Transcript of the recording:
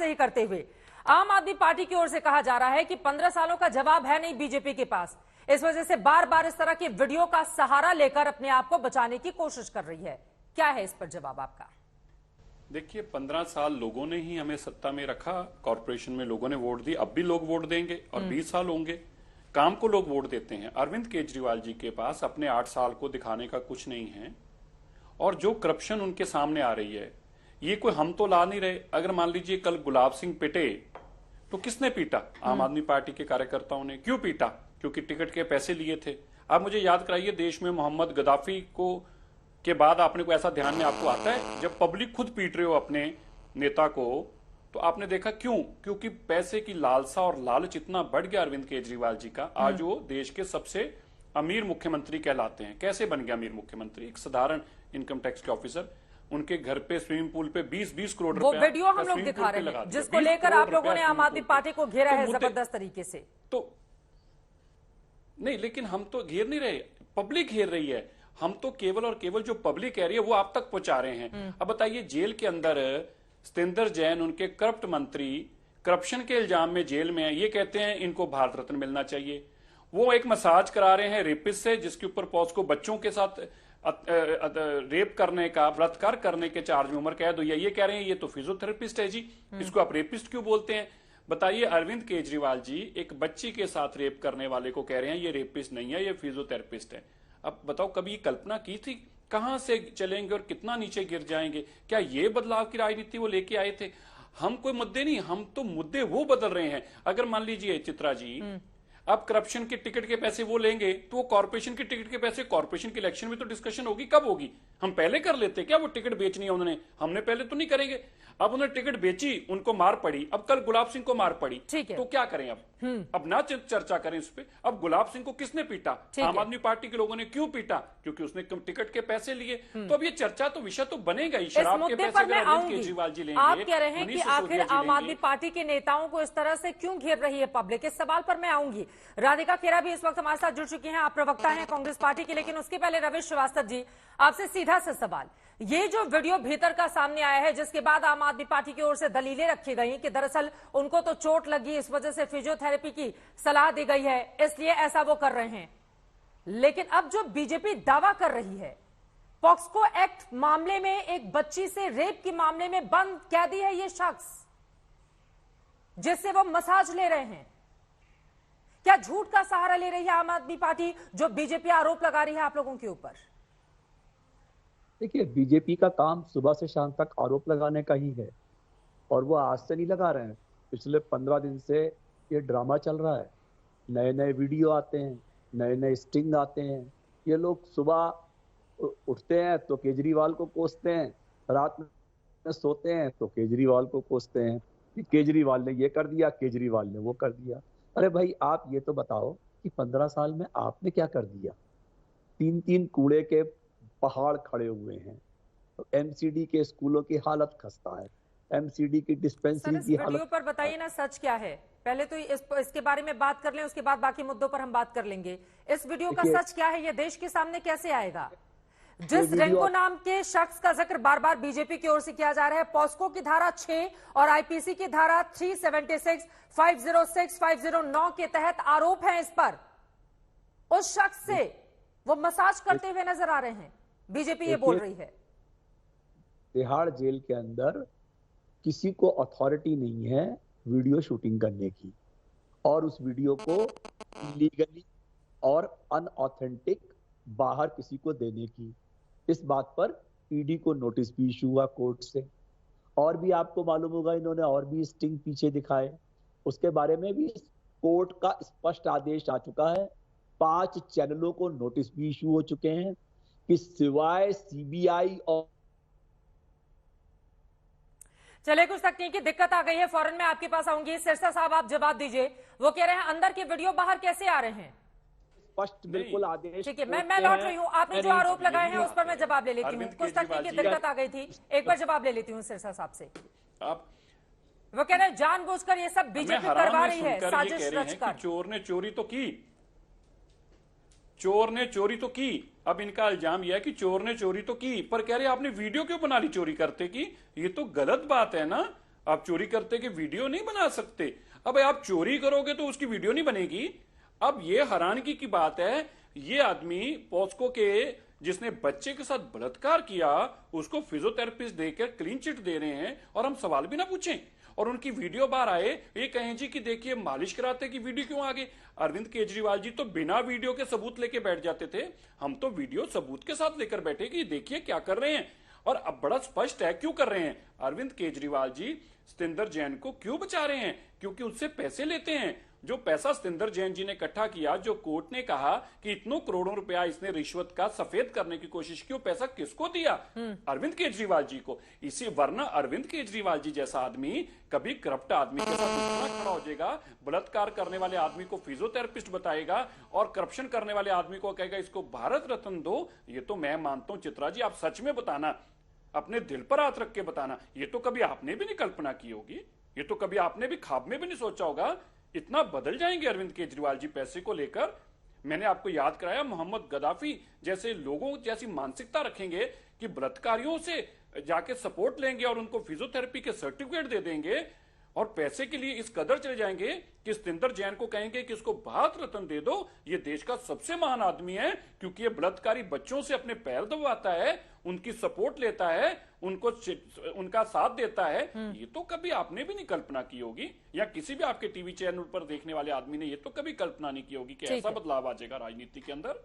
से ही करते हुए आम आदमी पार्टी की ओर से कहा जा रहा है कि 15 सालों का जवाब है नहीं बीजेपी के पास, इस वजह से बार बार इस तरह की वीडियो का सहारा लेकर अपने आप को बचाने की कोशिश कर रही है। क्या है इस पर जवाब आपका? देखिए, 15 साल लोगों ने ही हमें सत्ता में रखा, कॉर्पोरेशन में लोगों ने वोट दी, अब भी लोग वोट देंगे और 20 साल होंगे। काम को लोग वोट देते हैं। अरविंद केजरीवाल जी के पास अपने 8 साल को दिखाने का कुछ नहीं है, और जो करप्शन उनके सामने आ रही है ये कोई हम तो ला नहीं रहे। अगर मान लीजिए कल गुलाब सिंह पिटे तो किसने पीटा? आम आदमी पार्टी के कार्यकर्ताओं ने। क्यों पीटा? क्योंकि टिकट के पैसे लिए थे। आप मुझे याद कराइए, देश में मोहम्मद गद्दाफी को के बाद आपने को ऐसा ध्यान में आपको आता है जब पब्लिक खुद पीट रहे हो अपने नेता को, तो आपने देखा क्यों? क्योंकि पैसे की लालसा और लालच इतना बढ़ गया अरविंद केजरीवाल जी का। आज वो देश के सबसे अमीर मुख्यमंत्री कहलाते हैं। कैसे बन गया अमीर मुख्यमंत्री? एक साधारण इनकम टैक्स के ऑफिसर, उनके घर पे स्विमिंग पूल पे 20-20 करोड़ रुपए, वो वीडियो हम लोग दिखा रहे हैं जिसको लेकर आप लोगों ने आम आदमी पार्टी को घेरा है जबरदस्त तरीके से। तो नहीं, लेकिन हम तो घेर नहीं रहे, पब्लिक घेर रही है। हम तो केवल और केवल जो पब्लिक कह रही है वो आप तक पहुंचा रहे हैं। अब बताइए, जेल के अंदर सत्येंद्र जैन, उनके करप्ट मंत्री, करप्शन के इल्जाम में जेल में है। ये कहते हैं इनको भारत रत्न मिलना चाहिए। वो एक मसाज करा रहे हैं रेपिस्ट से, जिसके ऊपर पॉस्को बच्चों के साथ रेप करने का, बलात्कार करने के चार्ज में उम्र कैद हुई है। ये कह रहे हैं ये तो फिजियोथेरेपिस्ट है जी, इसको आप रेपिस्ट क्यों बोलते हैं? बताइए, अरविंद केजरीवाल जी एक बच्ची के साथ रेप करने वाले को कह रहे हैं ये रेपिस्ट नहीं है, ये फिजियोथेरेपिस्ट है। अब बताओ, कभी कल्पना की थी कहां से चलेंगे और कितना नीचे गिर जाएंगे? क्या ये बदलाव की राजनीति वो लेके आए थे? हम कोई मुद्दे नहीं, हम तो मुद्दे वो बदल रहे हैं। अगर मान लीजिए चित्रा जी, अब करप्शन के टिकट के पैसे वो लेंगे तो वो कॉर्पोरेशन के टिकट के पैसे, कॉर्पोरेशन के इलेक्शन में तो डिस्कशन होगी। कब होगी? हम पहले कर लेते क्या? वो टिकट बेचनी है उन्होंने, हमने पहले तो नहीं करेंगे। अब उन्होंने टिकट बेची, उनको मार पड़ी, अब कल गुलाब सिंह को मार पड़ी, तो क्या करें? अब ना चर्चा करें इस पे। अब गुलाब सिंह को किसने पीटा? आम आदमी पार्टी के लोगों ने। क्यों पीटा? क्योंकि उसने टिकट के पैसे लिए। तो अब ये चर्चा तो, विषय तो बनेगा ही। शराब के पैसे केजरीवाल जी लेंगे। आप कह रहे हैं कि आखिर आम आदमी पार्टी के नेताओं को इस तरह से क्यों घेर रही है पब्लिक? इस सवाल पर मैं आऊंगी। राधिका खेरा भी इस वक्त हमारे साथ जुड़ चुकी हैं, आप प्रवक्ता हैं कांग्रेस पार्टी के। लेकिन उसके पहले रविश श्रीवास्तव जी, आपसे सीधा सा सवाल, ये जो वीडियो भीतर का सामने आया है जिसके बाद आम आदमी पार्टी की ओर से दलीलें रखी गई कि दरअसल उनको तो चोट लगी, इस वजह से फिजियोथेरेपी की सलाह दी गई है, इसलिए ऐसा वो कर रहे हैं। लेकिन अब जो बीजेपी दावा कर रही है, पॉक्सो एक्ट मामले में एक बच्ची से रेप के मामले में बंद कैदी है ये शख्स जिससे वो मसाज ले रहे हैं। क्या झूठ का सहारा ले रही है आम आदमी पार्टी जो बीजेपी आरोप लगा रही है आप लोगों के ऊपर? देखिए, बीजेपी का काम सुबह से शाम तक आरोप लगाने का ही है, और वो आज से नहीं लगा रहे हैं। पिछले 15 दिन से ये ड्रामा चल रहा है। नए नए वीडियो आते हैं, नए नए स्टिंग आते हैं। ये लोग सुबह उठते हैं तो केजरीवाल को कोसते हैं, रात में सोते हैं तो केजरीवाल को कोसते हैं कि केजरीवाल ने ये कर दिया, केजरीवाल ने वो कर दिया। अरे भाई, आप ये तो बताओ कि 15 साल में आपने क्या कर दिया? 3-3 कूड़े के पहाड़ खड़े हुए हैं। तो एमसीडी के स्कूलों की हालत खस्ता है, एमसीडी की डिस्पेंसरी की हालत। पर बताइए ना, सच क्या है? पहले तो इसके बारे में बात कर लें, उसके बाद बाकी मुद्दों पर हम बात कर लेंगे। इस वीडियो का सच क्या है? ये देश के सामने कैसे आएगा? जिस रेंको नाम के शख्स का जिक्र बार बार बीजेपी की ओर से किया जा रहा है, पॉस्को की धारा 6 और आईपीसी की धारा 376, 506, 509 के तहत आरोप है इस पर। उस शख्स से वो मसाज करते हुए नजर आ रहे हैं, बीजेपी ये बोल रही है। तिहाड़ जेल के अंदर किसी को अथॉरिटी नहीं है वीडियो शूटिंग करने की, और उस वीडियो को लीगली और अनऑथेंटिक बाहर किसी को देने की। इस बात पर ईडी को नोटिस भी इशू हुआ कोर्ट से। और भी आपको मालूम होगा, इन्होंने और भी स्टिंग पीछे दिखाए, उसके बारे में भी कोर्ट का स्पष्ट आदेश आ चुका है। 5 चैनलों को नोटिस भी इशू हो चुके हैं कि सिवाय सीबीआई और चले, कुछ तकनीकी दिक्कत आ गई है, फौरन मैं आपके पास आऊंगी। सिरसा साहब, आप जवाब दीजिए। वो कह रहे हैं अंदर के वीडियो बाहर कैसे आ रहे हैं? स्पष्ट बिल्कुल आदेश। ठीक है, मैं लौट रही हूँ। आपने जो आरोप लगाए हैं उस पर मैं जवाब ले लेती हूँ। कुछ तकनीकी दिक्कत आ गई थी, एक बार जवाब ले लेती हूँ सिरसा साहब से। वो कह रहे हैं जानबूझकर ये सब बीजेपी करवा रही है, साजिश रचकर। चोर ने चोरी तो की, चोर ने चोरी तो की। अब इनका इल्जाम यह है कि चोर ने चोरी तो की, पर कह रहे आपने वीडियो क्यों बना ली चोरी करते की? ये तो गलत बात है ना। आप चोरी करते कि वीडियो नहीं बना सकते। अब आप चोरी करोगे तो उसकी वीडियो नहीं बनेगी। अब ये हैरानगी की बात है, ये आदमी पॉस्को के जिसने बच्चे के साथ बलात्कार किया उसको फिजियोथेरेपिस्ट देकर क्लीन चिट दे रहे हैं और हम सवाल भी ना पूछें और उनकी वीडियो बाहर आए, ये कहें जी कि देखिए मालिश कराते की वीडियो क्यों आ गई। अरविंद केजरीवाल जी तो बिना वीडियो के सबूत लेके बैठ जाते थे, हम तो वीडियो सबूत के साथ लेकर बैठे कि देखिए क्या कर रहे हैं। और अब बड़ा स्पष्ट है क्यों कर रहे हैं। अरविंद केजरीवाल जी सतिंदर जैन को क्यों बचा रहे हैं, क्योंकि उससे पैसे लेते हैं। जो पैसा सतिंदर जैन जी ने इकट्ठा किया, जो कोर्ट ने कहा कि इतनों करोड़ों रुपया इसने रिश्वत का सफेद करने की कोशिश की, वो पैसा किसको दिया? अरविंद केजरीवाल जी को। इसी वरना अरविंद केजरीवाल जी जैसा आदमी कभी करप्ट आदमी के साथ उठना खड़ा हो जाएगा, बलात्कार करने वाले आदमी को फिजियोथेरेपिस्ट बताएगा और करप्शन करने वाले आदमी को कहेगा इसको भारत रत्न दो। ये तो मैं मानता हूं चित्रा जी, आप सच में बताना, अपने दिल पर हाथ रख के बताना, ये तो कभी आपने भी नहीं कल्पना की होगी, ये तो कभी आपने भी ख्वाब में भी नहीं सोचा होगा इतना बदल जाएंगे अरविंद केजरीवाल जी पैसे को लेकर। मैंने आपको याद कराया मोहम्मद गद्दाफी जैसे लोगों जैसी मानसिकता रखेंगे कि बलात्कारियों से जाके सपोर्ट लेंगे और उनको फिजियोथेरेपी के सर्टिफिकेट दे देंगे और पैसे के लिए इस कदर चले जाएंगे कि सतिंदर जैन को कहेंगे कि इसको भारत रत्न दे दो, ये देश का सबसे महान आदमी है क्योंकि ये बलात्कारी बच्चों से अपने पैर दबाता है, उनकी सपोर्ट लेता है, उनको उनका साथ देता है। ये तो कभी आपने भी नहीं कल्पना की होगी या किसी भी आपके टीवी चैनल पर देखने वाले आदमी ने ये तो कभी कल्पना नहीं की होगी कि ऐसा बदलाव आ जाएगा राजनीति के अंदर।